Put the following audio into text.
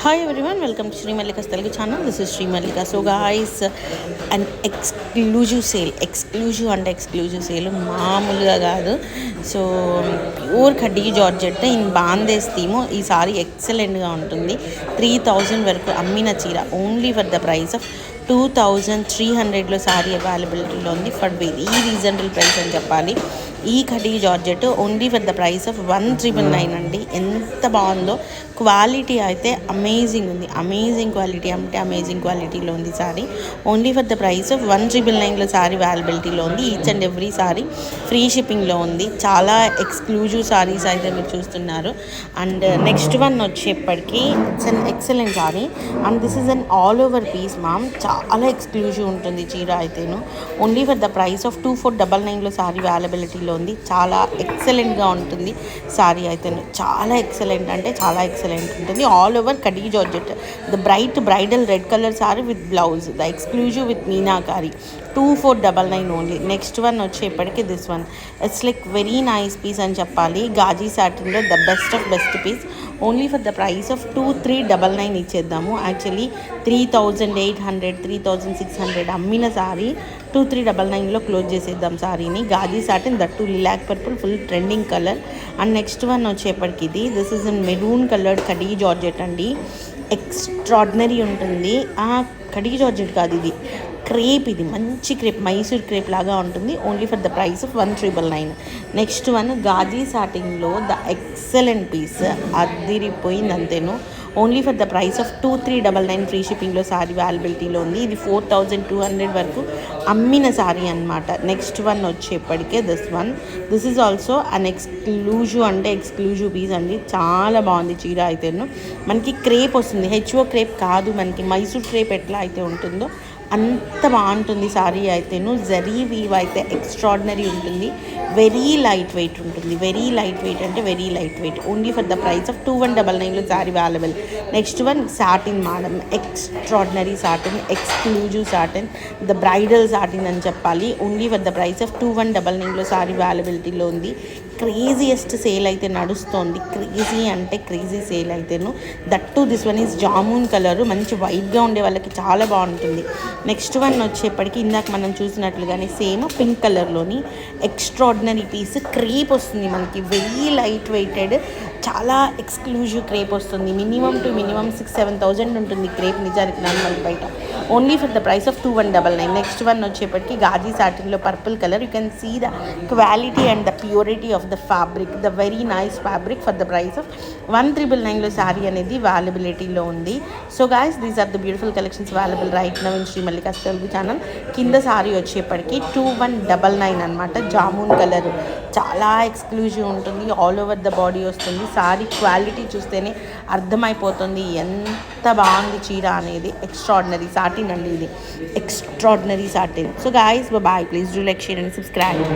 Hi everyone, welcome to Sri Mallika's Telugu channel. This is Sri Mallika. So guys, an exclusive మామూలుగా కాదు. So pure khaddi georgette in bandhej theme ఈ సారీ ఎక్సలెంట్గా ఉంటుంది. 3000 వరకు అమ్మిన చీర only for the price of 2300లో సారీ అవైలబిలిటీలో ఉంది ఫర్ వెరీ రీజనబుల్ ప్రైస్ అని చెప్పాలి. ఈ khaddi georgette only for the price of 1999 అండి. ఎంత బాగుందో, క్వాలిటీ అయితే అమేజింగ్ ఉంది. అమేజింగ్ క్వాలిటీ అంటే అమేజింగ్ క్వాలిటీలో ఉంది sari. Only for the price of 1999లో సారీ అవైలబిలిటీలో ఉంది. Each and every sari free షిప్పింగ్లో ఉంది. చాలా ఎక్స్క్లూజివ్ సారీస్ అయితే మీరు చూస్తున్నారు. అండ్ నెక్స్ట్ వన్ వచ్చేప్పటికి it's an excellent sari and this is an all over piece ma'am. చాలా ఎక్స్క్లూజివ్ ఉంటుంది చీర అయితేను. Only for the price of 2499లో సారీ అవైలబిలిటీలో ఉంది. చాలా ఎక్సలెంట్గా ఉంటుంది సారీ అయితేను. చాలా ఎక్సలెంట్ అంటే చాలా ఎక్సలెంట్ ఉంటుంది. All over khaddi georgette, the bridal red colour sari with blouse, the exclusive with meenakari. 2499 only. Next one వచ్చేప్పటికి this one it's like very nice piece అని చెప్పాలి. గాజీ సాటిన్లో the best of best piece only for the price of 2399 ఇచ్చేద్దాము. Actually 3800 3600 అమ్మిన సారీ 2399లో close చేసేద్దాం సారీని. Gaji satin that lilac purple full trending colour. And next one వచ్చేప్పటికి ఇది this is in maroon coloured khaddi georgette అండి. ఎక్స్ట్రాడినరీ ఉంటుంది. ఖడ్డీ జార్జెట్ కాదు, ఇది క్రేప్. ఇది మంచి క్రేప్, మైసూర్ క్రేప్ లాగా ఉంటుంది. Only for the price of 1999. Next one gaji సాటిన్లో ద ఎక్సలెంట్ పీస్, అదిరిపోయింది అంతేను. Only for the price of 2399 free షిప్పింగ్లో సారీ అవైలబిలిటీలో ఉంది. ఇది 4200 వరకు అమ్మిన సారీ అనమాట. నెక్స్ట్ వన్ వచ్చేప్పటికే this is also an exclusive అంటే ఎక్స్క్లూజివ్ పీస్ అండి. చాలా బాగుంది చీర అయితేను. మనకి క్రేప్ వస్తుంది, హెచ్ఓ క్రేప్ కాదు, మనకి మైసూర్ క్రేప్ ఎట్లా అయితే ఉంటుందో అంత బాగుంటుంది సారీ అయితేను. జరీ వీవ్ అయితే ఎక్స్ట్రాడినరీ ఉంటుంది. వెరీ లైట్ వెయిట్ ఉంటుంది. వెరీ లైట్ వెయిట్ అంటే very light weight. Only for the price of 2199లో sari available. Next one satin madam, extraordinary satin, exclusive satin, the bridal satin అని చెప్పాలి. Only for the price of 2199లో సారీ అవైలబిలిటీలో ఉంది. Craziest sale అయితే నడుస్తోంది. క్రేజీ అంటే క్రేజీ సేల్ అయితేను. That this one is jamun colour, మంచి వైట్గా ఉండే వాళ్ళకి చాలా బాగుంటుంది. నెక్స్ట్ వన్ వచ్చేప్పటికి ఇందాక మనం చూసినట్లుగానే సేమ్ పింక్ కలర్లోని ఎక్స్ట్రాడినరీ పీస్. క్రేప్ వస్తుంది మనకి, వెరీ లైట్ వెయిటెడ్, చాలా ఎక్స్క్లూజివ్ క్రేప్ వస్తుంది. మినిమం 6,000-7,000 ఉంటుంది క్రేప్ నిజానికి నార్మల్ బయట. Only for the price of 2199. Next one వచ్చేప్పటికి గాజీ సాటిన్లో purple colour. You can see the quality and the purity of the fabric, the very nice fabric for the price of 1999లో శారీ అనేది అవైలబిలిటీలో ఉంది. So guys, these are the beautiful collections available right now in Sri Mallika's Telugu channel. కింద సారీ వచ్చేప్పటికి 2199 అనమాట. Jamun colour చాలా exclusive ఉంటుంది. All over the body వస్తుంది. సారీ క్వాలిటీ చూస్తేనే అర్థమైపోతుంది ఎంత బాగుంది చీర అనేది. ఎక్స్ట్రాడినరీ సాటిన్ అండి, ఇది extraordinary satin. So guys, bye. Please do like, share and subscribe.